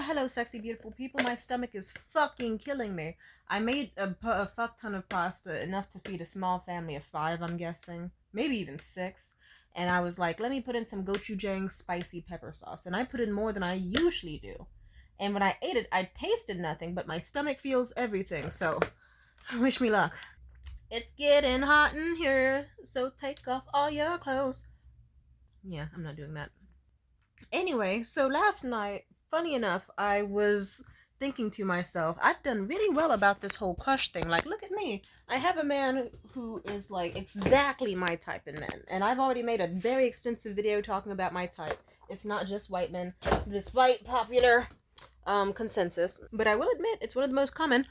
Hello, sexy, beautiful people. My stomach is fucking killing me. I made a fuck ton of pasta, enough to feed a small family of 5, I'm guessing. Maybe even 6. And I was like, let me put in some gochujang spicy pepper sauce. And I put in more than I usually do. And when I ate it, I tasted nothing, but my stomach feels everything. So, wish me luck. It's getting hot in here, so take off all your clothes. Yeah, I'm not doing that. Anyway, so last night, funny enough, I was thinking to myself, I've done really well about this whole crush thing. Like, look at me. I have a man who is like exactly my type in men. And I've already made a very extensive video talking about my type. It's not just white men, despite popular consensus. But I will admit, it's one of the most common.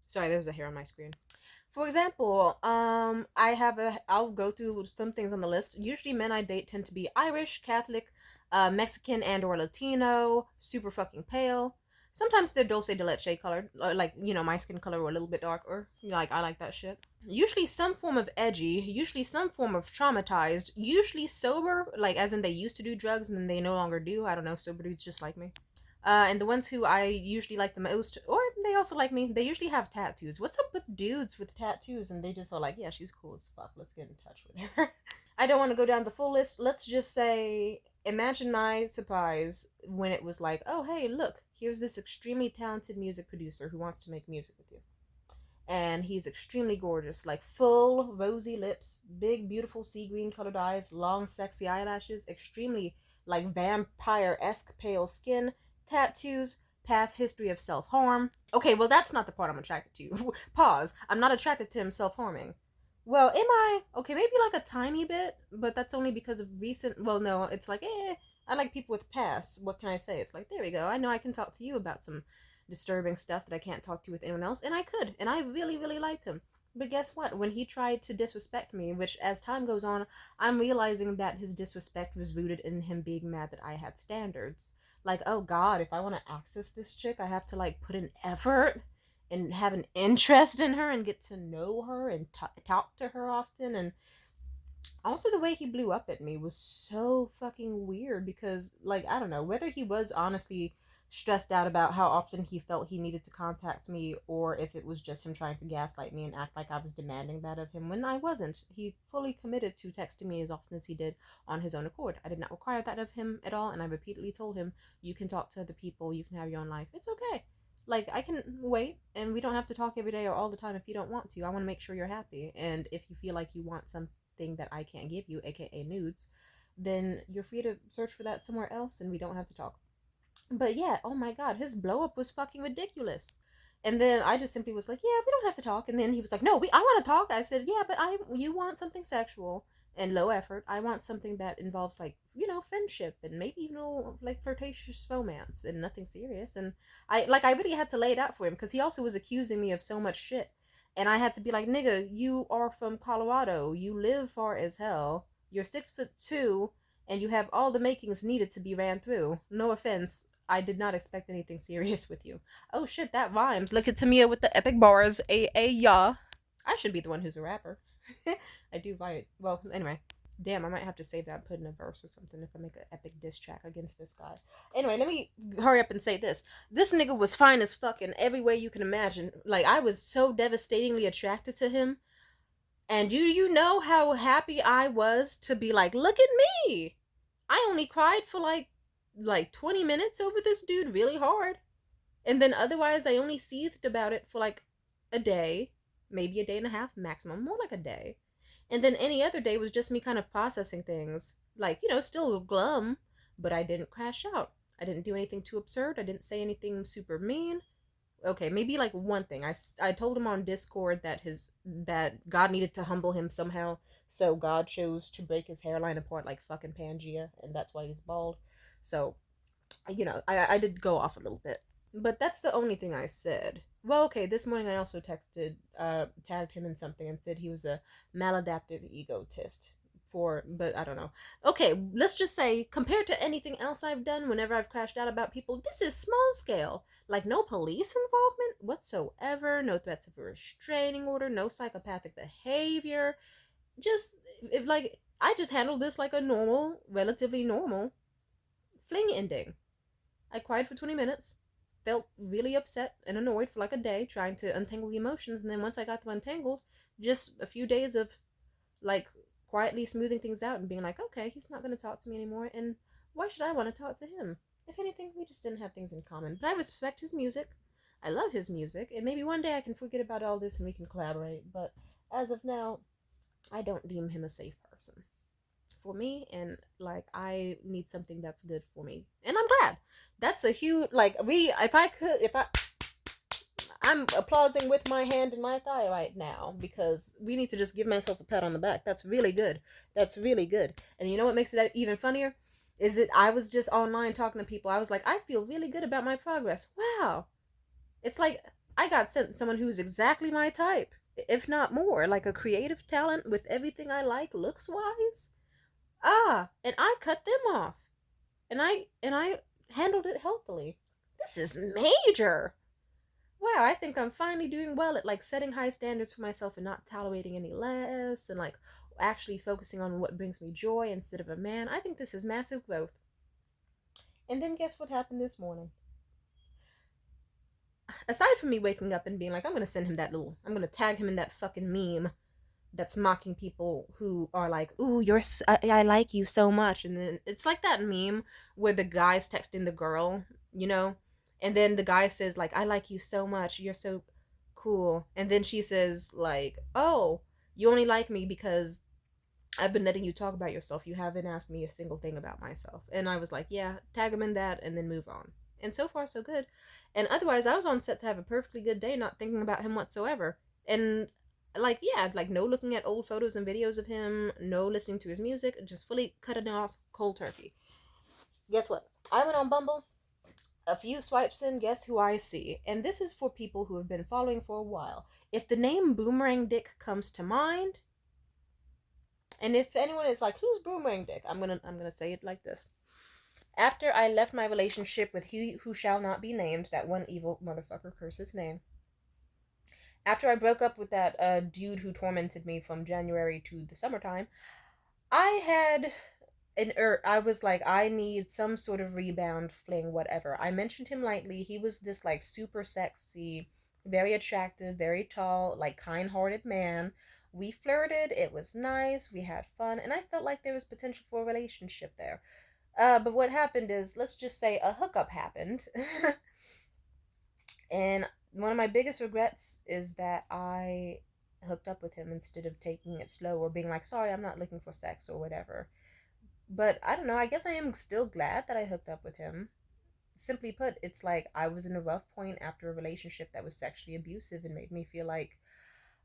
Sorry, there's a hair on my screen. For example, I'll go through some things on the list. Usually men I date tend to be Irish, Catholic, Mexican and or Latino, super fucking pale. Sometimes they're dulce de leche colored, like, my skin color or a little bit darker. Like, I like that shit. Usually some form of edgy, usually some form of traumatized, usually sober, like as in they used to do drugs and then they no longer do. I don't know, sober dudes just like me. And the ones who I usually like the most, or they also like me, they usually have tattoos. What's up with dudes with tattoos and they just are like, yeah, she's cool as fuck, let's get in touch with her. I don't want to go down the full list. Let's just say, imagine my surprise when it was like, oh, hey, look, here's this extremely talented music producer who wants to make music with you. And he's extremely gorgeous, like full rosy lips, big, beautiful sea green colored eyes, long, sexy eyelashes, extremely like vampire-esque pale skin, tattoos, past history of self-harm. Okay, well, that's not the part I'm attracted to. Pause. I'm not attracted to him self-harming. Well, am I? Okay, maybe like a tiny bit, but that's only because of recent. Well, no, it's like, I like people with past. What can I say? It's like, there we go. I know I can talk to you about some disturbing stuff that I can't talk to with anyone else, and I could, and I really, really liked him. But guess what? When he tried to disrespect me, which as time goes on, I'm realizing that his disrespect was rooted in him being mad that I had standards. Like, oh god, if I want to access this chick, I have to like put in effort and have an interest in her and get to know her and talk to her often. And also the way he blew up at me was so fucking weird because, like, I don't know whether he was honestly stressed out about how often he felt he needed to contact me, or if it was just him trying to gaslight me and act like I was demanding that of him when I wasn't. He fully committed to texting me as often as he did on his own accord. I did not require that of him at all, and I repeatedly told him, you can talk to other people, you can have your own life, it's okay. Like, I can wait, and we don't have to talk every day or all the time if you don't want to. I want to make sure you're happy, and if you feel like you want something that I can't give you, aka nudes, then you're free to search for that somewhere else, and we don't have to talk. But yeah, oh my god, his blow up was fucking ridiculous. And then I just simply was like, yeah, we don't have to talk. And then he was like, no, I want to talk. I said, yeah, but you want something sexual and low effort. I want something that involves like, friendship and maybe even a little like flirtatious romance and nothing serious. And I really had to lay it out for him because he also was accusing me of so much shit. And I had to be like, nigga, you are from Colorado. You live far as hell. You're 6'2", and you have all the makings needed to be ran through. No offense, I did not expect anything serious with you. Oh shit, that rhymes. Look at Tamia with the epic bars. Yeah. I should be the one who's a rapper. I do write. Well, anyway. Damn, I might have to save that and put in a verse or something if I make an epic diss track against this guy. Anyway, let me hurry up and say this. This nigga was fine as fuck in every way you can imagine. Like, I was so devastatingly attracted to him. And do you know how happy I was to be like, look at me? I only cried for like 20 minutes over this dude really hard. And then otherwise I only seethed about it for like a day, maybe a day and a half maximum, more like a day. And then any other day was just me kind of processing things. Like, still glum, but I didn't crash out. I didn't do anything too absurd. I didn't say anything super mean. Okay, maybe like one thing. I told him on Discord that God needed to humble him somehow, so God chose to break his hairline apart like fucking Pangea, and that's why he's bald. So, I did go off a little bit. But that's the only thing I said. Well, okay, this morning I also tagged him in something and said he was a maladaptive egotist. But I don't know. Okay, let's just say, compared to anything else I've done whenever I've crashed out about people, this is small scale. Like, no police involvement whatsoever, no threats of a restraining order, no psychopathic behavior. Just, I just handled this like a relatively normal fling ending. I cried for 20 minutes, felt really upset and annoyed for like a day, trying to untangle the emotions. And then once I got them untangled, just a few days of like quietly smoothing things out and being like, okay, he's not going to talk to me anymore. And why should I want to talk to him? If anything, we just didn't have things in common. But I respect his music. I love his music. And maybe one day I can forget about all this and we can collaborate. But as of now, I don't deem him a safe person for me, and like I need something that's good for me, and I'm glad. That's a huge like we. If I'm applauding with my hand and my thigh right now because we need to just give myself a pat on the back. That's really good. That's really good. And you know what makes it even funnier is that I was just online talking to people. I was like, I feel really good about my progress. Wow, it's like I got sent someone who's exactly my type, if not more, like a creative talent with everything I like looks wise. And I cut them off. And I handled it healthily. This is major. Wow, I think I'm finally doing well at like setting high standards for myself and not tolerating any less and like actually focusing on what brings me joy instead of a man. I think this is massive growth. And then guess what happened this morning? Aside from me waking up and being like, I'm gonna tag him in that fucking meme that's mocking people who are like, "Ooh, I like you so much," and then it's like that meme where the guy's texting the girl, you know, and then the guy says like, "I like you so much, you're so cool," and then she says like, "Oh, you only like me because I've been letting you talk about yourself. You haven't asked me a single thing about myself." And I was like, "Yeah, tag him in that, and then move on." And so far, so good. And otherwise, I was on set to have a perfectly good day, not thinking about him whatsoever. And like, yeah, like no looking at old photos and videos of him, no listening to his music, just fully cutting off cold turkey. Guess what? I went on Bumble. A few swipes in, guess who I see? And this is for people who have been following for a while. If the name Boomerang Dick comes to mind, and if anyone is like, "Who's Boomerang Dick?" I'm gonna say it like this. After I left my relationship with he who shall not be named, that one evil motherfucker, curse his name. After I broke up with that dude who tormented me from January to the summertime, I had I was like, I need some sort of rebound fling, whatever. I mentioned him lightly. He was this like super sexy, very attractive, very tall, like kind-hearted man. We flirted. It was nice. We had fun, and I felt like there was potential for a relationship there. But what happened is, let's just say a hookup happened. And one of my biggest regrets is that I hooked up with him instead of taking it slow or being like, sorry, I'm not looking for sex or whatever. But I don't know, I guess I am still glad that I hooked up with him. Simply put, it's like I was in a rough point after a relationship that was sexually abusive and made me feel like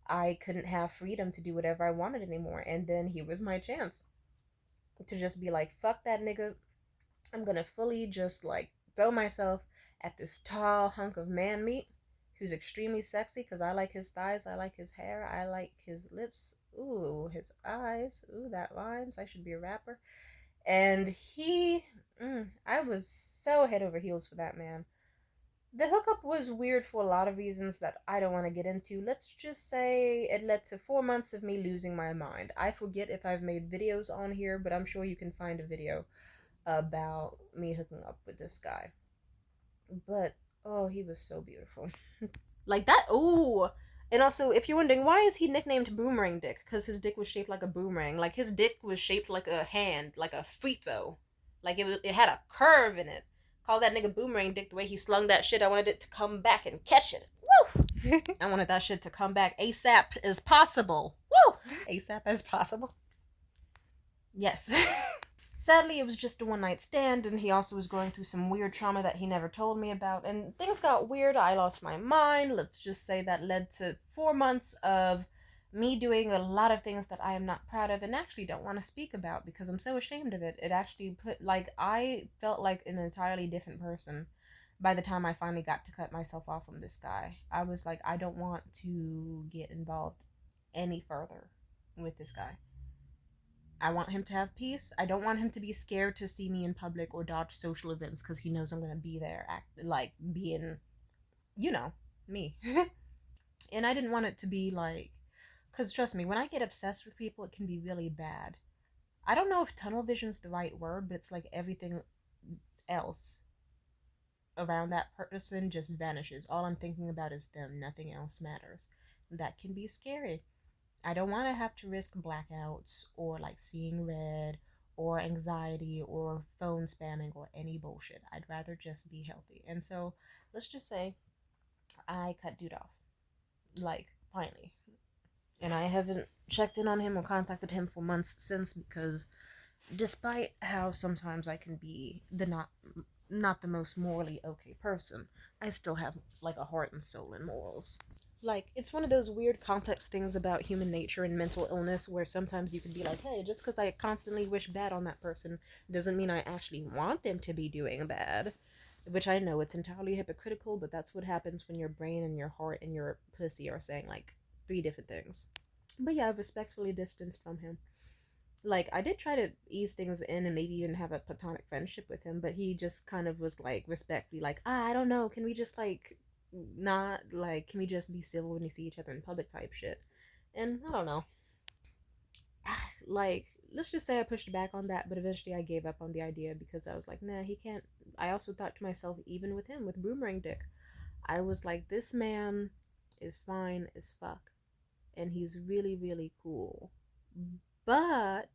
I couldn't have freedom to do whatever I wanted anymore. And then here was my chance to just be like, fuck that nigga. I'm gonna fully just like throw myself at this tall hunk of man meat who's extremely sexy because I like his thighs, I like his hair, I like his lips, ooh, his eyes, ooh, that rhymes. I should be a rapper. And I was so head over heels for that man. The hookup was weird for a lot of reasons that I don't want to get into. Let's just say it led to 4 months of me losing my mind. I forget if I've made videos on here, but I'm sure you can find a video about me hooking up with this guy. But oh, he was so beautiful. Like that. Ooh. And also, if you're wondering why is he nicknamed Boomerang Dick, because his dick was shaped like a boomerang. Like his dick was shaped like a hand, like a free throw. Like it had a curve in it. Call that nigga Boomerang Dick. The way he slung that shit, I wanted it to come back and catch it. Woo! I wanted that shit to come back ASAP as possible. Woo! ASAP as possible. Yes. Sadly, it was just a one night stand, and he also was going through some weird trauma that he never told me about. And things got weird. I lost my mind. Let's just say that led to 4 months of me doing a lot of things that I am not proud of and actually don't want to speak about because I'm so ashamed of it. It actually I felt like an entirely different person by the time I finally got to cut myself off from this guy. I was like, I don't want to get involved any further with this guy. I want him to have peace. I don't want him to be scared to see me in public or dodge social events because he knows I'm going to be there, being, me. And I didn't want it to be like, because trust me, when I get obsessed with people, it can be really bad. I don't know if tunnel vision's the right word, but it's like everything else. around that person just vanishes. All I'm thinking about is them. Nothing else matters. That can be scary. I don't want to have to risk blackouts or like seeing red or anxiety or phone spamming or any bullshit. I'd rather just be healthy. And so let's just say I cut dude off. Like, finally. And I haven't checked in on him or contacted him for months since because despite how sometimes I can be the not the most morally okay person, I still have like a heart and soul and morals. Like, it's one of those weird complex things about human nature and mental illness where sometimes you can be like, hey, just because I constantly wish bad on that person doesn't mean I actually want them to be doing bad. Which I know it's entirely hypocritical, but that's what happens when your brain and your heart and your pussy are saying like three different things. But yeah, I've respectfully distanced from him. Like, I did try to ease things in and maybe even have a platonic friendship with him, but he just kind of was like respectfully like, I don't know, can we just like not like, can we just be civil when we see each other in public type shit. And I don't know, like, let's just say I pushed back on that, but eventually I gave up on the idea because I was like, nah, he can't. I also thought to myself, even with him, with Boomerang Dick, I was like, this man is fine as fuck and he's really, really cool. But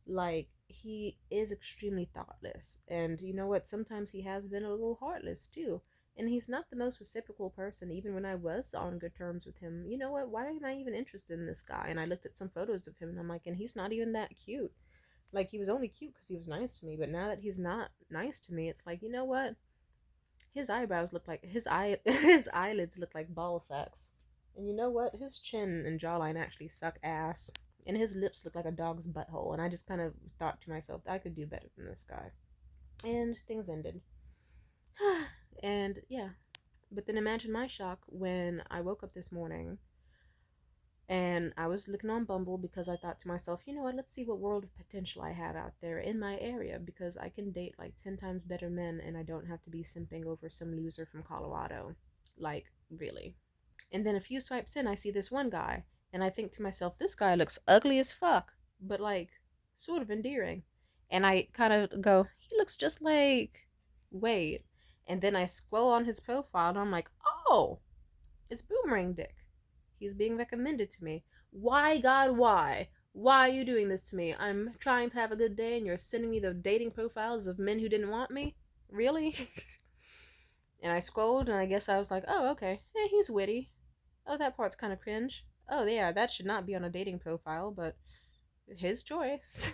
like, he is extremely thoughtless, and you know what, sometimes he has been a little heartless too, and he's not the most reciprocal person. Even when I was on good terms with him, you know what, why am I even interested in this guy? And I looked at some photos of him and I'm like, and he's not even that cute. Like, he was only cute because he was nice to me, but now that he's not nice to me, it's like, you know what, his eyebrows look like his eyelids look like ball sacks, and you know what, his chin and jawline actually suck ass, and his lips look like a dog's butthole. And I just kind of thought to myself, I could do better than this guy. And things ended. And yeah. But then imagine my shock when I woke up this morning and I was looking on Bumble because I thought to myself, you know what, let's see what world of potential I have out there in my area because I can date like 10 times better men and I don't have to be simping over some loser from Colorado. Like, really. And then a few swipes in, I see this one guy, and I think to myself, this guy looks ugly as fuck, but like sort of endearing. And I kind of go, he looks just like Wade. And then I scroll on his profile, and I'm like, oh, it's Boomerang Dick. He's being recommended to me. Why, God, why? Why are you doing this to me? I'm trying to have a good day, and you're sending me the dating profiles of men who didn't want me? Really? And I scrolled, and I guess I was like, oh, okay. He's witty. Oh, that part's kind of cringe. Oh, yeah, that should not be on a dating profile, but his choice.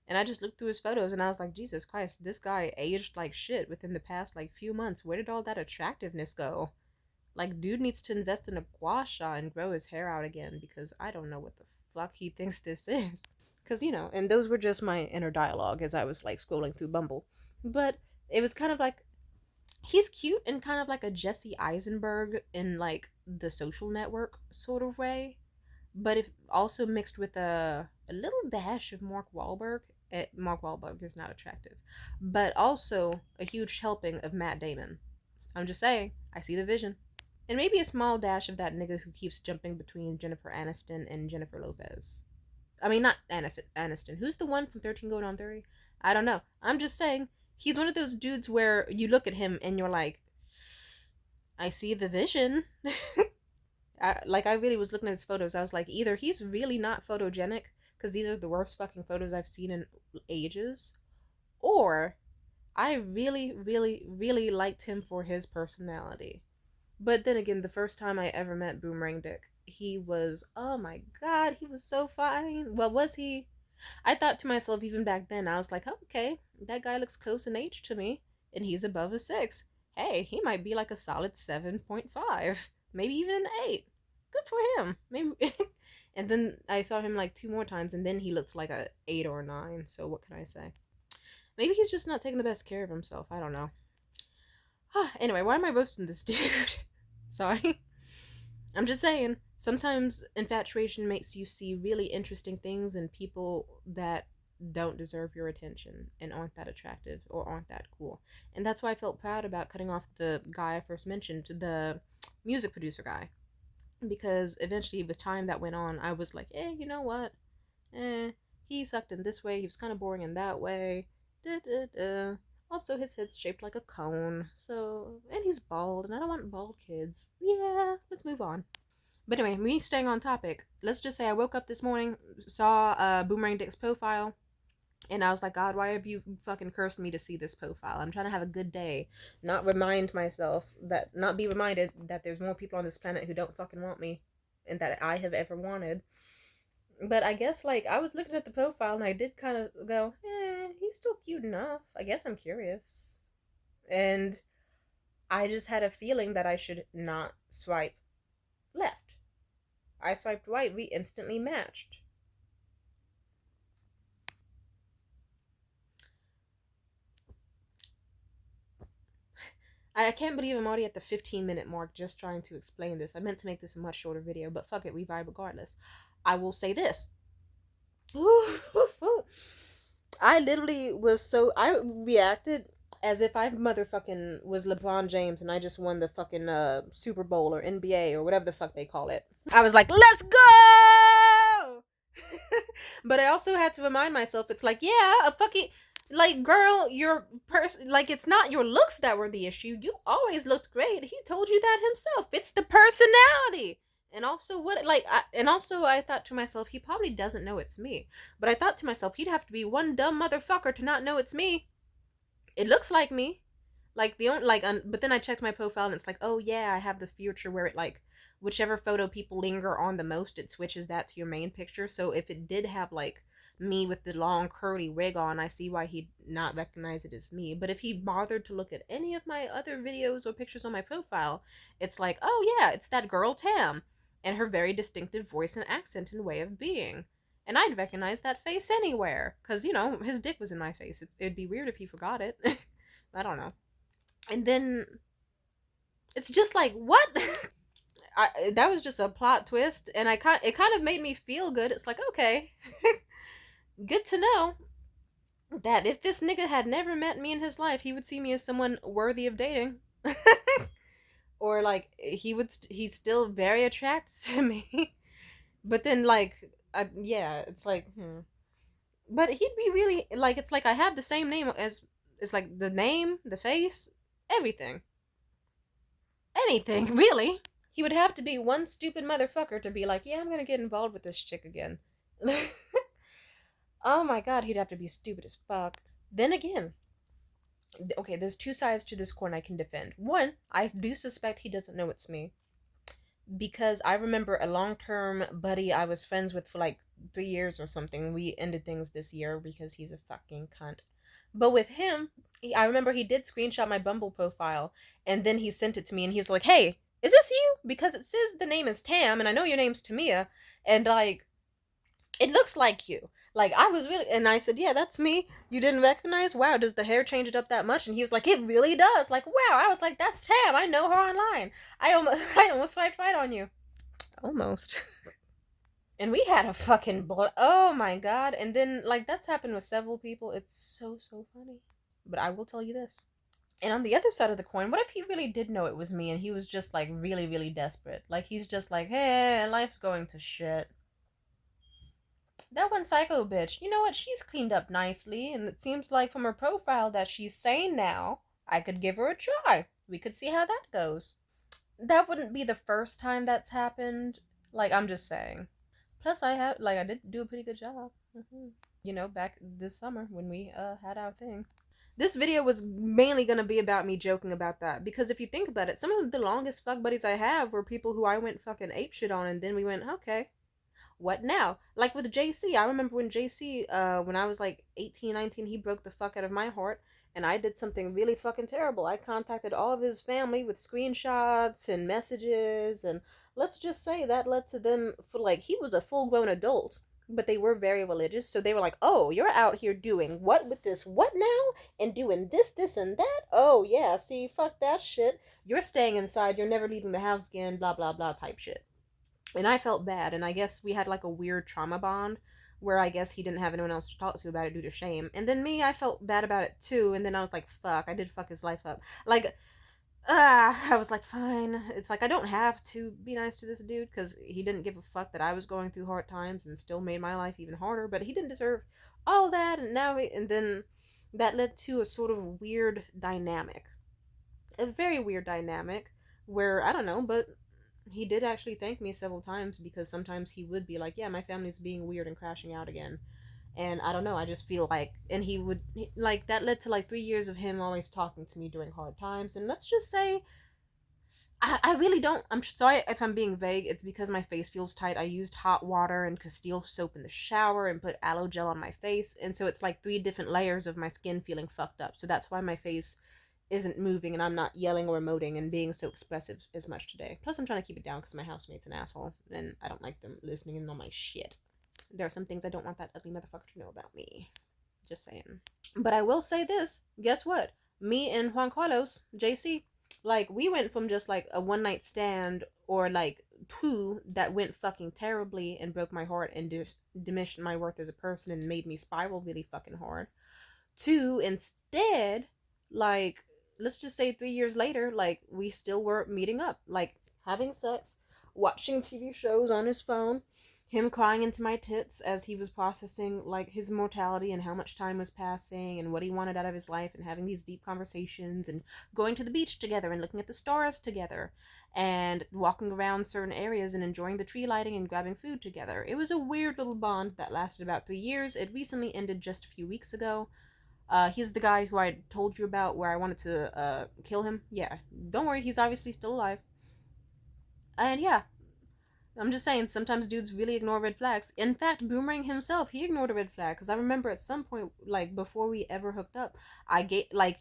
And I just looked through his photos and I was like, Jesus Christ, this guy aged like shit within the past like few months. Where did all that attractiveness go? Like, dude needs to invest in a gua sha and grow his hair out again because I don't know what the fuck he thinks this is. Because, you know, and those were just my inner dialogue as I was like scrolling through Bumble. But it was kind of like, he's cute in kind of like a Jesse Eisenberg in like the Social Network sort of way, but if also mixed with a little dash of Mark Wahlberg. Mark Wahlberg is not attractive, but also a huge helping of Matt Damon. I'm just saying, I see the vision. And maybe a small dash of that nigga who keeps jumping between Jennifer Aniston and Jennifer Lopez. I mean, not Aniston. Who's the one from 13 Going on 30? I don't know. I'm just saying, he's one of those dudes where you look at him and you're like, I see the vision. I really was looking at his photos. I was like, either he's really not photogenic, because these are the worst fucking photos I've seen in ages, or I really, really, really liked him for his personality. But then again, the first time I ever met Boomerang Dick, he was, oh my god, he was so fine. Well, was he? I thought to myself even back then, I was like, oh, okay, that guy looks close in age to me, and he's above a 6. Hey, he might be like a solid 7.5, maybe even an 8. Good for him. Maybe. And then I saw him like 2 more times, and then he looked like a 8 or a 9. So what can I say? Maybe he's just not taking the best care of himself. I don't know. Anyway, why am I roasting this dude? Sorry. I'm just saying, sometimes infatuation makes you see really interesting things in people that don't deserve your attention and aren't that attractive or aren't that cool. And that's why I felt proud about cutting off the guy I first mentioned, the music producer guy. Because eventually, the time that went on, I was like, you know what? He sucked in this way, he was kind of boring in that way. Da, da, da. Also, his head's shaped like a cone. So, and he's bald, and I don't want bald kids. Yeah, let's move on. But anyway, me staying on topic. Let's just say I woke up this morning, saw Boomerang Dick's profile, and I was like, God, why have you fucking cursed me to see this profile? I'm trying to have a good day. Not be reminded that there's more people on this planet who don't fucking want me and that I have ever wanted. But I guess, like, I was looking at the profile and I did kind of go, he's still cute enough. I guess I'm curious. And I just had a feeling that I should not swipe left. I swiped right. We instantly matched. I can't believe I'm already at the 15-minute mark just trying to explain this. I meant to make this a much shorter video, but fuck it, we vibe regardless. I will say this. I literally was so. I reacted as if I motherfucking was LeBron James and I just won the fucking Super Bowl or NBA or whatever the fuck they call it. I was like, let's go! But I also had to remind myself, it's like, yeah, a fucking, like, girl, your person, like, it's not your looks that were the issue. You always looked great. He told you that himself. It's the personality. And also, I thought to myself, he probably doesn't know it's me. But I thought to myself, he'd have to be one dumb motherfucker to not know it's me. It looks like me. Like, but then I checked my profile and it's like, oh yeah, I have the feature where it, like, whichever photo people linger on the most, it switches that to your main picture. So if it did have, like, me with the long curly wig on, I see why he'd not recognize it as me. But if he bothered to look at any of my other videos or pictures on my profile, it's like, oh yeah, it's that girl Tam and her very distinctive voice and accent and way of being. And I'd recognize that face anywhere, because, his dick was in my face. It'd be weird if he forgot it. I don't know. And then it's just like, what? That was just a plot twist, and it kind of made me feel good. It's like, okay, good to know that if this nigga had never met me in his life, he would see me as someone worthy of dating. Or, like, he's still very attracted to me. But then, like, yeah, it's like, But he'd be really, like, it's like I have the same name as, it's like the name, the face, everything. Anything, really. He would have to be one stupid motherfucker to be like, yeah, I'm gonna get involved with this chick again. Oh my god, he'd have to be stupid as fuck. Then again, okay, there's two sides to this coin I can defend. One, I do suspect he doesn't know it's me. Because I remember a long-term buddy I was friends with for like 3 years or something. We ended things this year because he's a fucking cunt. But with him, I remember he did screenshot my Bumble profile, and then he sent it to me, and he was like, hey, is this you? Because it says the name is Tam, and I know your name's Tamia, and, like, it looks like you. Like, I was really, and I said, yeah, that's me. You didn't recognize? Wow, does the hair change it up that much? And he was like, it really does. Like, wow. I was like, that's Tam. I know her online. I almost swiped right on you. Almost. And we had a fucking oh my god. And then, like, that's happened with several people. It's so, so funny. But I will tell you this. And on the other side of the coin, what if he really did know it was me and he was just, like, really, really desperate? Like, he's just like, hey, life's going to shit. That one psycho bitch, you know what? She's cleaned up nicely, and it seems like from her profile that she's sane now. I could give her a try. We could see how that goes. That wouldn't be the first time that's happened. Like, I'm just saying. Plus, I did do a pretty good job. Back this summer when we had our thing. This video was mainly gonna be about me joking about that, because if you think about it, some of the longest fuck buddies I have were people who I went fucking apeshit on, and then we went, okay, what now? Like with JC, I remember when JC, when I was like 18, 19, he broke the fuck out of my heart, and I did something really fucking terrible. I contacted all of his family with screenshots and messages, and let's just say that led to them, for like, he was a full-grown adult, but they were very religious, so they were like, oh, you're out here doing what with this what now? And doing this, and that? Oh, yeah, see, fuck that shit. You're staying inside, you're never leaving the house again, blah, blah, blah type shit. And I felt bad, and I guess we had like a weird trauma bond where I guess he didn't have anyone else to talk to about it due to shame. And then me, I felt bad about it too, and then I was like, fuck, I did fuck his life up. Like, I was like, fine. It's like, I don't have to be nice to this dude, because he didn't give a fuck that I was going through hard times and still made my life even harder, but he didn't deserve all that, and then that led to a sort of weird dynamic. A very weird dynamic where, I don't know, but he did actually thank me several times, because sometimes he would be like, yeah, my family's being weird and crashing out again. And I don't know, I just feel like, and he would, like, that led to like 3 years of him always talking to me during hard times. And let's just say, I really don't. I'm sorry if I'm being vague. It's because my face feels tight. I used hot water and Castile soap in the shower and put aloe gel on my face. And so it's like 3 different layers of my skin feeling fucked up. So that's why my face isn't moving and I'm not yelling or emoting and being so expressive as much today. Plus, I'm trying to keep it down because my housemate's an asshole and I don't like them listening in on my shit. There are some things I don't want that ugly motherfucker to know about me. Just saying. But I will say this. Guess what? Me and Juan Carlos, JC, like, we went from just like a one night stand or like two that went fucking terribly and broke my heart and diminished my worth as a person and made me spiral really fucking hard, to instead, like, let's just say 3 years later, like, we still were meeting up, like, having sex, watching TV shows on his phone, him crying into my tits as he was processing, like, his mortality and how much time was passing and what he wanted out of his life, and having these deep conversations, and going to the beach together and looking at the stars together, and walking around certain areas and enjoying the tree lighting and grabbing food together. It was a weird little bond that lasted about 3 years. It recently ended just a few weeks ago. He's the guy who I told you about where I wanted to kill him. Yeah, don't worry, he's obviously still alive. And yeah, I'm just saying, sometimes dudes really ignore red flags. In fact, Boomerang himself, he ignored a red flag. Because I remember at some point, like, before we ever hooked up, I get, like,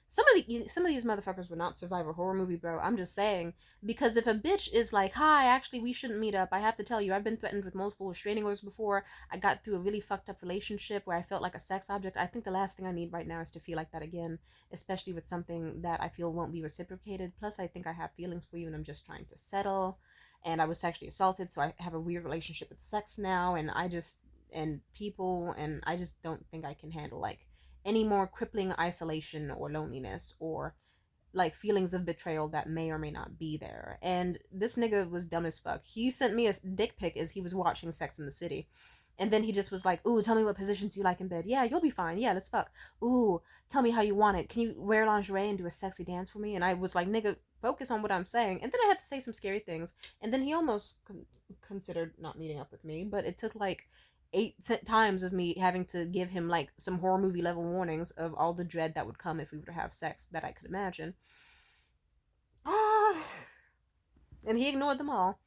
some of these motherfuckers would not survive a horror movie, bro. I'm just saying. Because if a bitch is like, hi, actually, we shouldn't meet up, I have to tell you, I've been threatened with multiple restraining orders before. I got through a really fucked up relationship where I felt like a sex object. I think the last thing I need right now is to feel like that again. Especially with something that I feel won't be reciprocated. Plus, I think I have feelings for you and I'm just trying to settle. And I was sexually assaulted, so I have a weird relationship with sex now, and people, and I just don't think I can handle, like, any more crippling isolation or loneliness or, like, feelings of betrayal that may or may not be there. And this nigga was dumb as fuck. He sent me a dick pic as he was watching Sex in the City. And then he just was like, ooh, tell me what positions you like in bed. Yeah, you'll be fine. Yeah, let's fuck. Ooh, tell me how you want it. Can you wear lingerie and do a sexy dance for me? And I was like, nigga, focus on what I'm saying. And then I had to say some scary things. And then he almost considered not meeting up with me. But it took like 8 times of me having to give him like some horror movie level warnings of all the dread that would come if we were to have sex that I could imagine. Ah, and he ignored them all.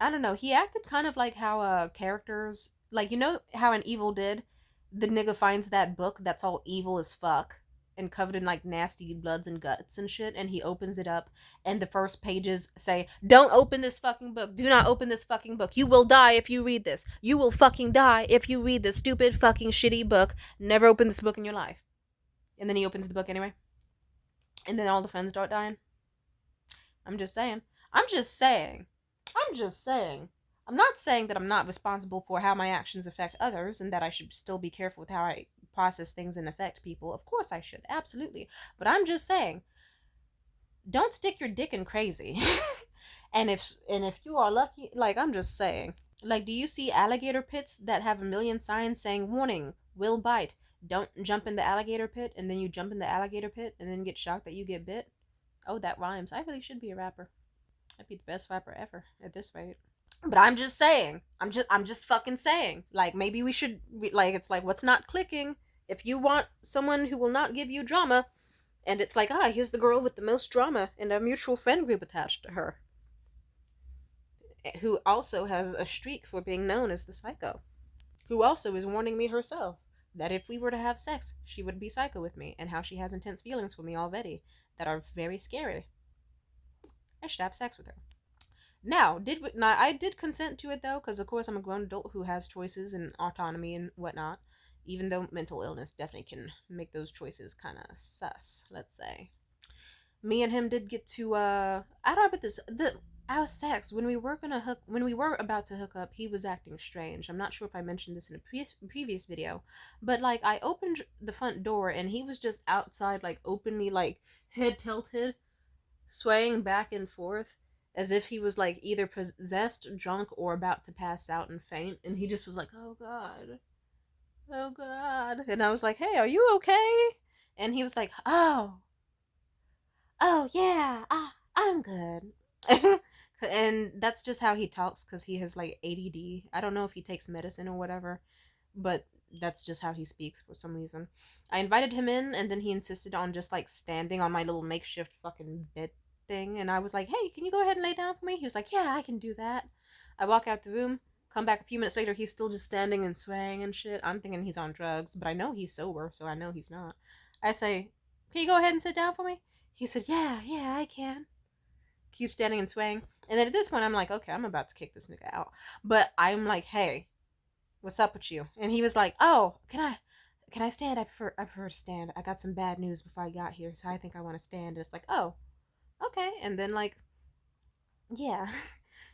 I don't know. He acted kind of like how characters, like, you know how in Evil Dead, the nigga finds that book that's all evil as fuck and covered in like nasty bloods and guts and shit, and he opens it up and the first pages say, "Don't open this fucking book. Do not open this fucking book. You will die if you read this. You will fucking die if you read this stupid fucking shitty book. Never open this book in your life." And then he opens the book anyway. And then all the friends start dying. I'm just saying. I'm just saying. I'm just saying. I'm not saying that I'm not responsible for how my actions affect others and that I should still be careful with how I process things and affect people. Of course I should. Absolutely. But I'm just saying, don't stick your dick in crazy. and if you are lucky, like, I'm just saying. Like, do you see alligator pits that have a million signs saying, warning, will bite, don't jump in the alligator pit, and then you jump in the alligator pit and then get shocked that you get bit? Oh, that rhymes. I really should be a rapper. I'd be the best rapper ever at this rate. But I'm just saying. I'm just fucking saying. Like, maybe we should, like, it's like, what's not clicking? If you want someone who will not give you drama, and it's like, here's the girl with the most drama and a mutual friend group attached to her, who also has a streak for being known as the psycho, who also is warning me herself that if we were to have sex, she would be psycho with me, and how she has intense feelings for me already that are very scary. I should have sex with her. Now, I did consent to it though, because of course I'm a grown adult who has choices and autonomy and whatnot. Even though mental illness definitely can make those choices kind of sus, let's say. Me and him did get to I don't know about this. Our sex when we were about to hook up, he was acting strange. I'm not sure if I mentioned this in a previous video, but like, I opened the front door and he was just outside, like, openly, like, head tilted, swaying back and forth as if he was like either possessed, drunk, or about to pass out and faint. And he just was like, oh god. Oh God. And I was like, hey, are you okay? And he was like, oh yeah, I'm good. And that's just how he talks because he has like ADD. I don't know if he takes medicine or whatever, but that's just how he speaks for some reason. I invited him in, and then he insisted on just like standing on my little makeshift fucking bed thing. And I was like, hey, can you go ahead and lay down for me? He was like, yeah, I can do that. I walk out the room, come back a few minutes later, he's still just standing and swaying and shit. I'm thinking he's on drugs, but I know he's sober, so I know he's not. I say, can you go ahead and sit down for me? He said, yeah, I can. Keep standing and swaying. And then at this point, I'm like, okay, I'm about to kick this nigga out. But I'm like, hey, what's up with you? And he was like, oh, can I stand? I prefer to stand. I got some bad news before I got here, so I think I want to stand. And it's like, oh, okay. And then like, yeah.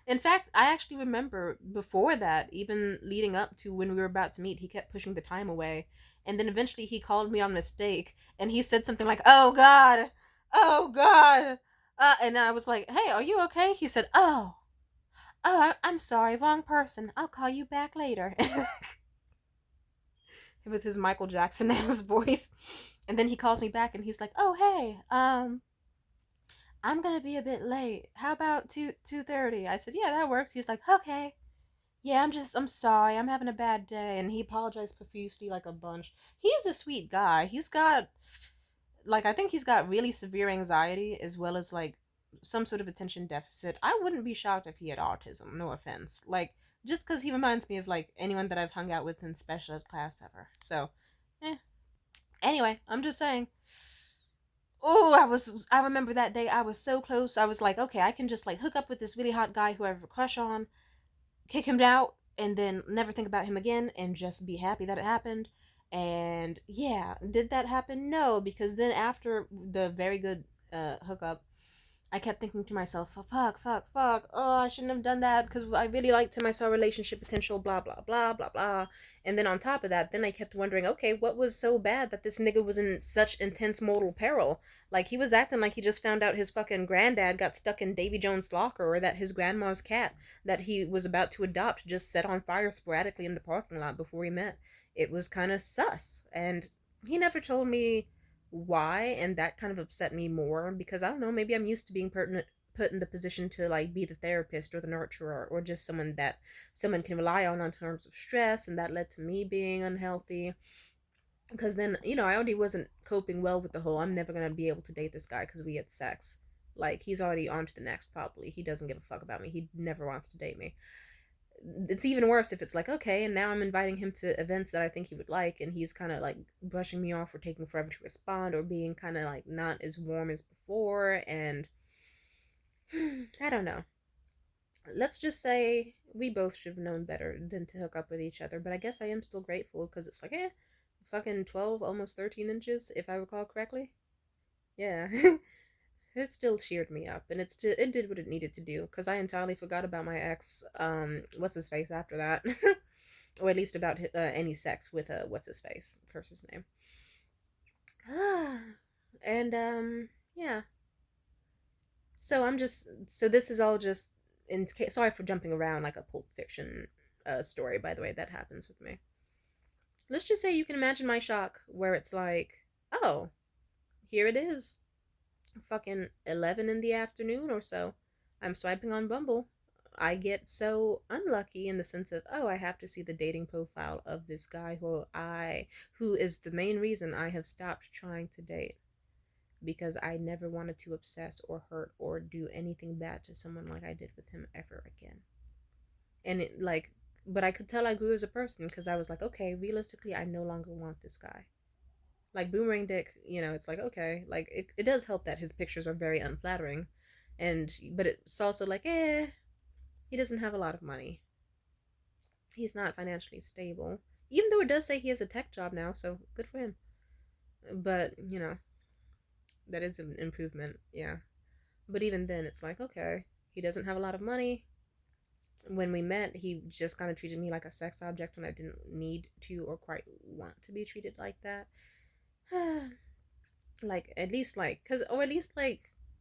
In fact, I actually remember before that, even leading up to when we were about to meet, he kept pushing the time away. And then eventually he called me on mistake and he said something like, oh God, oh God. And I was like, hey, are you okay? He said, I'm sorry, wrong person. I'll call you back later. With his Michael Jackson ass voice. And then he calls me back and he's like, oh, hey, I'm gonna be a bit late. How about 2:30? I said, yeah, that works. He's like, okay. Yeah, I'm sorry. I'm having a bad day. And he apologized profusely like a bunch. He's a sweet guy. He's got, like, I think he's got really severe anxiety as well as, like, some sort of attention deficit. I wouldn't be shocked if he had autism. No offense. Like, just because he reminds me of, like, anyone that I've hung out with in special ed class ever. So, eh. Anyway, I'm just saying. Oh, I remember that day. I was so close. I was like, okay, I can just, like, hook up with this really hot guy who I have a crush on, kick him out, and then never think about him again and just be happy that it happened. And yeah, did that happen? No, because then after the very good hookup, I kept thinking to myself, fuck. Oh, I shouldn't have done that because I really liked him. I saw relationship potential, blah, blah, blah, blah, blah. And then on top of that, then I kept wondering, okay, what was so bad that this nigga was in such intense mortal peril? Like, he was acting like he just found out his fucking granddad got stuck in Davy Jones' locker, or that his grandma's cat that he was about to adopt just set on fire sporadically in the parking lot before we met. It was kind of sus. And he never told me why, and that kind of upset me more because I don't know, maybe I'm used to being put in the position to like be the therapist or the nurturer or just someone that someone can rely on terms of stress, and that led to me being unhealthy because then I already wasn't coping well with the whole I'm never gonna be able to date this guy because we had sex. Like, he's already on to the next. Probably he doesn't give a fuck about me. He never wants to date me. It's even worse if it's like, okay, and now I'm inviting him to events that I think he would like, and he's kind of like brushing me off or taking forever to respond or being kind of like not as warm as before. And I don't know. Let's just say we both should have known better than to hook up with each other, but I guess I am still grateful because it's like, fucking 12, almost 13 inches, if I recall correctly. Yeah. It still cheered me up, and it did what it needed to do because I entirely forgot about my ex. What's his face after that, or at least about any sex with what's his face, curse his name. And yeah. So this is all just in. Sorry for jumping around like a Pulp Fiction story. By the way, that happens with me. Let's just say you can imagine my shock, where it's like, oh, here it is, fucking 11 in the afternoon or so. I'm swiping on Bumble. I get so unlucky in the sense of, oh, I have to see the dating profile of this guy who is the main reason I have stopped trying to date, because I never wanted to obsess or hurt or do anything bad to someone like I did with him ever again. And it like, but I could tell I grew as a person because I was like, okay, realistically, I no longer want this guy. Like Boomerang Dick, it's like, okay, like it does help that his pictures are very unflattering, but it's also like, he doesn't have a lot of money. He's not financially stable, even though it does say he has a tech job now, so good for him. But that is an improvement, yeah. But even then, it's like, okay, he doesn't have a lot of money. When we met, he just kind of treated me like a sex object when I didn't need to or quite want to be treated like that. Like, at least, like,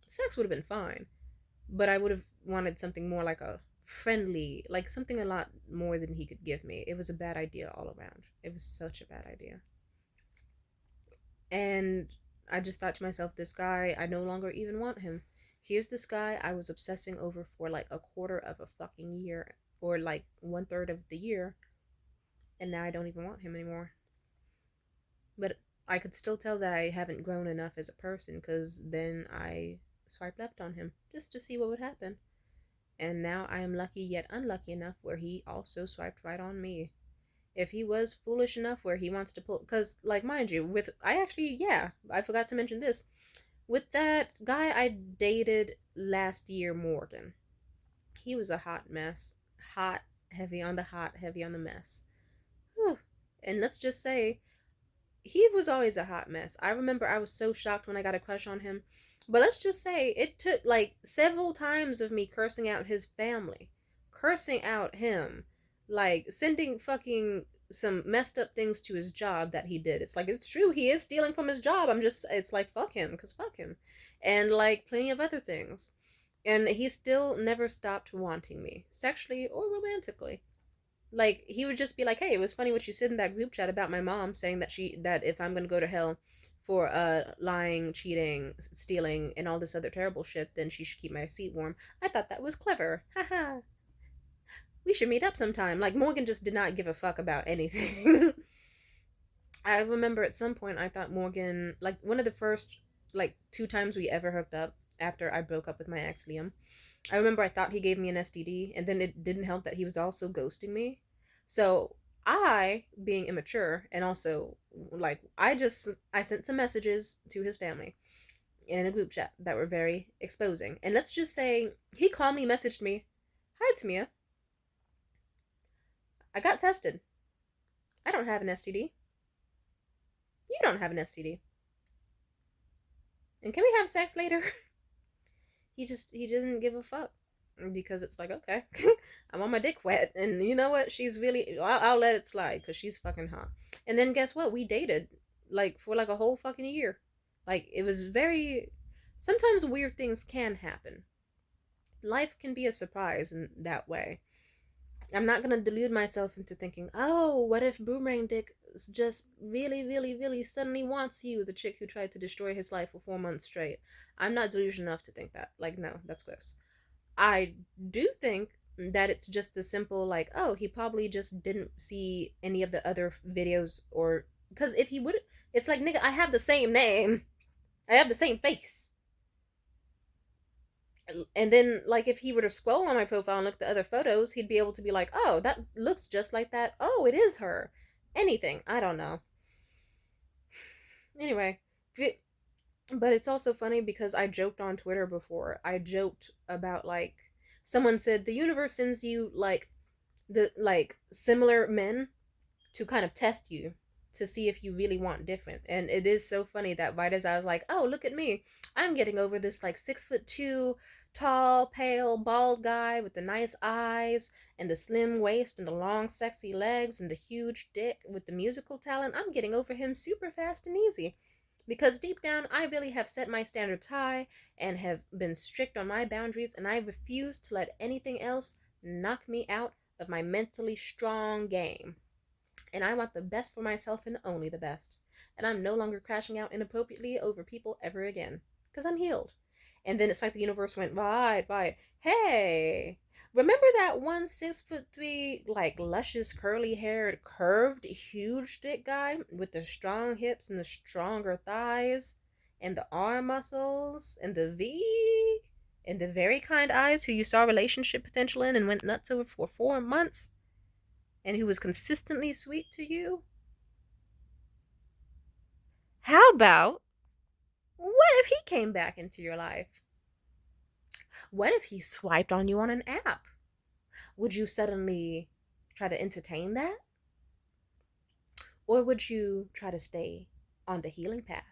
sex would have been fine, but I would have wanted something more like a friendly, like something a lot more than he could give me. It was a bad idea all around. It was such a bad idea. And I just thought to myself, this guy, I no longer even want him. Here's this guy I was obsessing over for like a quarter of a fucking year, or like one third of the year, and now I don't even want him anymore. But I could still tell that I haven't grown enough as a person, because then I swiped left on him just to see what would happen. And now I am lucky yet unlucky enough where he also swiped right on me. If he was foolish enough where he wants to pull, because, like, mind you, with, I actually, yeah, I forgot to mention this. With that guy I dated last year, Morgan, he was a hot mess. Hot, heavy on the hot, heavy on the mess. Whew. And let's just say, he was always a hot mess. I remember I was so shocked when I got a crush on him. But let's just say it took like several times of me cursing out his family, cursing out him, like sending fucking some messed up things to his job that he did. It's like, it's true, he is stealing from his job. I'm just, it's like, fuck him, because fuck him. And like plenty of other things. And he still never stopped wanting me, sexually or romantically. Like, he would just be like, hey, it was funny what you said in that group chat about my mom saying that if I'm gonna go to hell for lying, cheating, stealing, and all this other terrible shit, then she should keep my seat warm. I thought that was clever. Haha. We should meet up sometime. Like, Morgan just did not give a fuck about anything. I remember at some point I thought Morgan, like, one of the first like 2 times we ever hooked up after I broke up with my ex Liam, I remember I thought he gave me an STD, and then it didn't help that he was also ghosting me. So I, being immature, and also like, I sent some messages to his family in a group chat that were very exposing. And let's just say he calmly messaged me, "Hi Tamia, I got tested. I don't have an STD. You don't have an STD. And can we have sex later?" He didn't give a fuck, because it's like, okay, I'm on my dick wet, and you know what, she's really, I'll let it slide because she's fucking hot. And then guess what, we dated like for like a whole fucking year. Like, it was very, sometimes weird things can happen. Life can be a surprise in that way. I'm not gonna delude myself into thinking, oh, what if Boomerang Dick just really, really, really suddenly wants you, the chick who tried to destroy his life for 4 months straight. I'm not delusional enough to think that. Like, no, that's gross. I do think that it's just the simple, like, oh, he probably just didn't see any of the other videos, or because if he would, it's like, nigga, I have the same name, I have the same face. And then, like, if he were to scroll on my profile and look at the other photos, he'd be able to be like, oh, that looks just like that. Oh, it is her. Anything. I don't know. Anyway, but it's also funny because I joked on Twitter before. I joked about, like, someone said the universe sends you like similar men to kind of test you, to see if you really want different. And it is so funny that right as I was like, oh, look at me, I'm getting over this like 6'2" tall, pale, bald guy with the nice eyes and the slim waist and the long sexy legs and the huge dick with the musical talent, I'm getting over him super fast and easy. Because deep down, I really have set my standards high and have been strict on my boundaries, and I refuse to let anything else knock me out of my mentally strong game. And I want the best for myself and only the best. And I'm no longer crashing out inappropriately over people ever again. Because I'm healed. And then it's like the universe went, right, right. Hey, remember that one 6'3", like luscious, curly haired, curved, huge dick guy with the strong hips and the stronger thighs and the arm muscles and the V and the very kind eyes, who you saw relationship potential in and went nuts over for 4 months, and who was consistently sweet to you? How about, what if he came back into your life? What if he swiped on you on an app? Would you suddenly try to entertain that? Or would you try to stay on the healing path?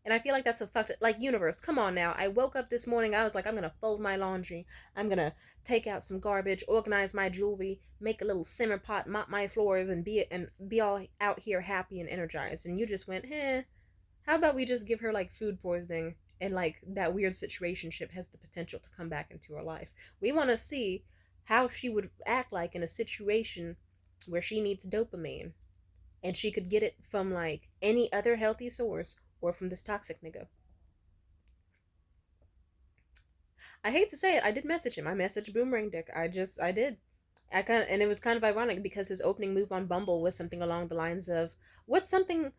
And I feel like that's a fucked, like, universe, come on now. I woke up this morning, I was like, I'm gonna fold my laundry, I'm gonna take out some garbage, organize my jewelry, make a little simmer pot, mop my floors, and be all out here happy and energized. And you just went, how about we just give her like food poisoning, and like that weird situationship has the potential to come back into her life. We want to see how she would act like in a situation where she needs dopamine and she could get it from like any other healthy source or from this toxic nigga. I hate to say it, I did message him. I messaged Boomerang Dick. I did. I kind of, and it was kind of ironic because his opening move on Bumble was something along the lines of, "What's something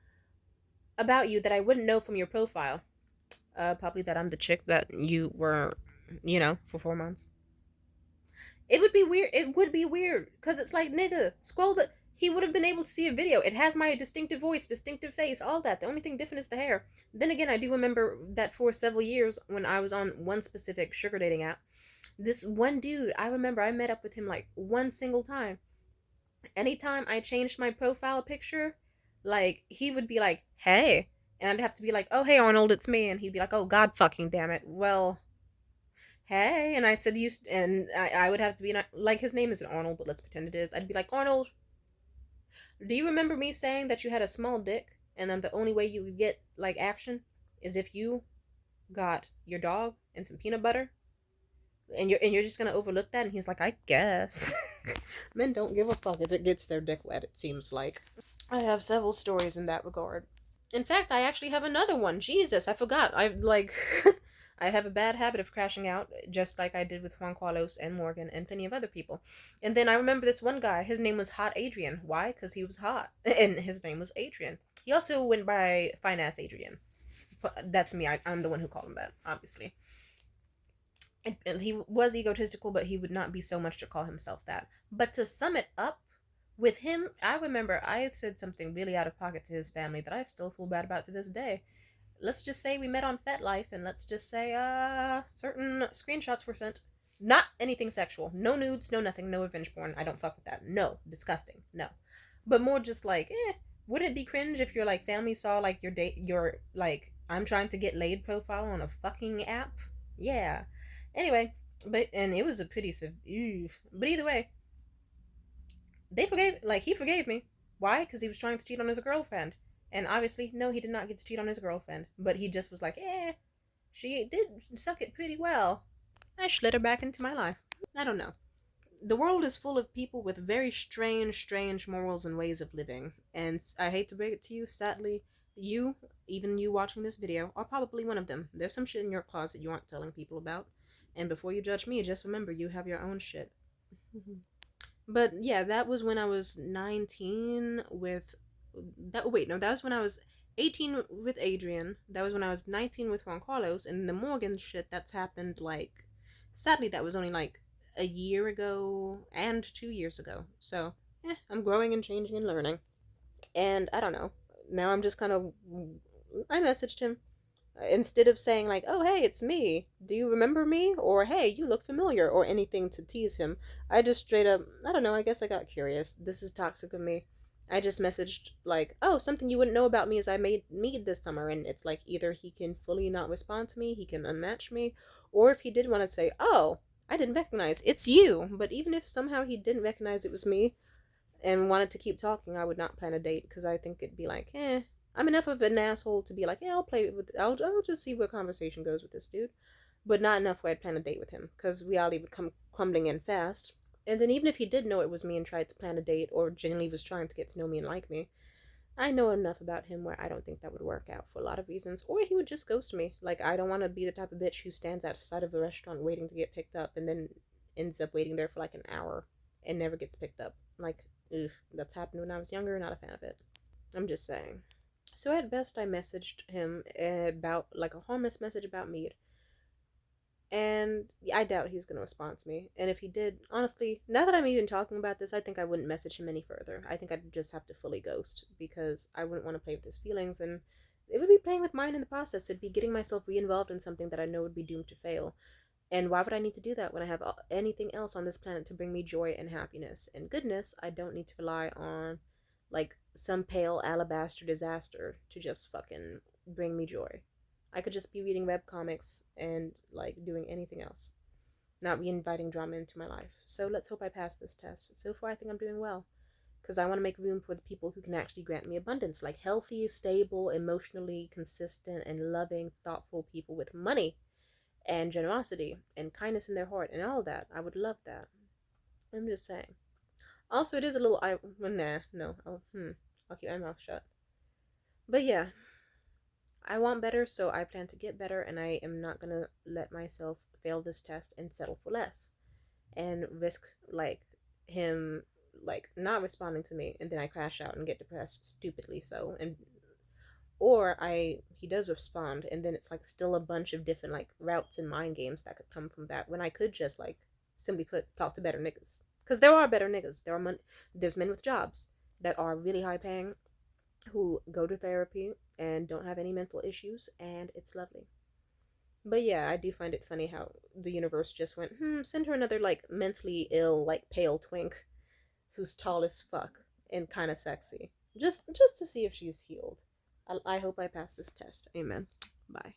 about you that I wouldn't know from your profile?" Probably that I'm the chick that you were, for 4 months. It would be weird. It would be weird because it's like, nigga, scroll the. He would have been able to see a video. It has my distinctive voice, distinctive face, all that. The only thing different is the hair. Then again, I do remember that for several years when I was on one specific sugar dating app, this one dude, I remember I met up with him like one single time. Anytime I changed my profile picture, like he would be like, "Hey," and I'd have to be like, "Oh, hey Arnold, it's me," and he'd be like, "Oh God, fucking damn it." Well, hey, and I said, "You," and I would have to be like, his name isn't Arnold, but let's pretend it is. I'd be like, "Arnold, do you remember me saying that you had a small dick, and then the only way you would get like action is if you got your dog and some peanut butter?" And you're just gonna overlook that? And he's like, "I guess." Men don't give a fuck if it gets their dick wet, it seems like. I have several stories in that regard. In fact, I actually have another one. Jesus, I forgot. I like I have a bad habit of crashing out, just like I did with Juan Carlos and Morgan and plenty of other people. And then I remember this one guy, his name was Hot Adrian. Why? Because he was hot. And his name was Adrian. He also went by Fine Ass Adrian. That's me. I'm the one who called him that, obviously. And he was egotistical, but he would not be so much to call himself that. But to sum it up, with him, I remember I said something really out of pocket to his family that I still feel bad about to this day. Let's just say we met on FetLife, and let's just say certain screenshots were sent. Not anything sexual. No nudes, no nothing, no revenge porn. I don't fuck with that. No. Disgusting. No. But more just like, would it be cringe if your like family saw like your like I'm trying to get laid profile on a fucking app? Yeah. Anyway, and it was a pretty but either way, he forgave me. Why? Because he was trying to cheat on his girlfriend. And obviously, no, he did not get to cheat on his girlfriend. But he just was like, she did suck it pretty well. I should let her back into my life. I don't know. The world is full of people with very strange morals and ways of living. And I hate to break it to you, sadly, even you watching this video, are probably one of them. There's some shit in your closet you aren't telling people about. And before you judge me, just remember you have your own shit. But yeah, that was when I was 19 with that. Wait, no, that was when I was 18 with Adrian. That was when I was 19 with Juan Carlos, and the Morgan shit that's happened like, sadly, that was only like a year ago and 2 years ago. So, I'm growing and changing and learning. And I don't know. Now I'm just kind of. I messaged him instead of saying like, "Oh hey, it's me, do you remember me?" or "Hey, you look familiar," or anything to tease him. I just straight up, I don't know, I guess I got curious. This is toxic of me. I just messaged like, "Oh, something you wouldn't know about me is I made mead this summer," and it's like either he can fully not respond to me, he can unmatch me, or if he did want to say, "Oh, I didn't recognize it's you," but even if somehow he didn't recognize it was me and wanted to keep talking, I would not plan a date because I think it'd be like, I'm enough of an asshole to be like, yeah, I'll play with, I'll just see where conversation goes with this dude, but not enough where I'd plan a date with him because reality would come crumbling in fast. And then even if he did know it was me and tried to plan a date or genuinely was trying to get to know me and like me, I know enough about him where I don't think that would work out for a lot of reasons. Or he would just ghost me. Like, I don't want to be the type of bitch who stands outside of a restaurant waiting to get picked up and then ends up waiting there for like an hour and never gets picked up. Like, ugh, that's happened when I was younger, not a fan of it. I'm just saying. So at best, I messaged him about like a harmless message about mead, and I doubt he's gonna respond to me. And if he did, honestly, now that I'm even talking about this, I think I wouldn't message him any further. I think I'd just have to fully ghost because I wouldn't want to play with his feelings, and it would be playing with mine in the process. It'd be getting myself re-involved in something that I know would be doomed to fail. And why would I need to do that when I have anything else on this planet to bring me joy and happiness and goodness? I don't need to rely on like some pale alabaster disaster to just fucking bring me joy. I could just be reading webcomics and like doing anything else, not be inviting drama into my life. So let's hope I pass this test. So far, I think I'm doing well because I want to make room for the people who can actually grant me abundance, like healthy, stable, emotionally consistent, and loving, thoughtful people with money and generosity and kindness in their heart and all that. I would love that. I'm just saying. Also, it is a little. Nah, no. I'll keep my mouth shut. But yeah, I want better, so I plan to get better, and I am not gonna let myself fail this test and settle for less and risk like him like not responding to me, and then I crash out and get depressed stupidly. So and or I he does respond, and then it's like still a bunch of different like routes and mind games that could come from that when I could just like simply put talk to better niggas, because there are better niggas. There's men with jobs that are really high paying who go to therapy and don't have any mental issues, and it's lovely. But yeah, I do find it funny how the universe just went, send her another like mentally ill, like pale twink who's tall as fuck and kind of sexy, just to see if she's healed. I hope I pass this test. Amen. Bye.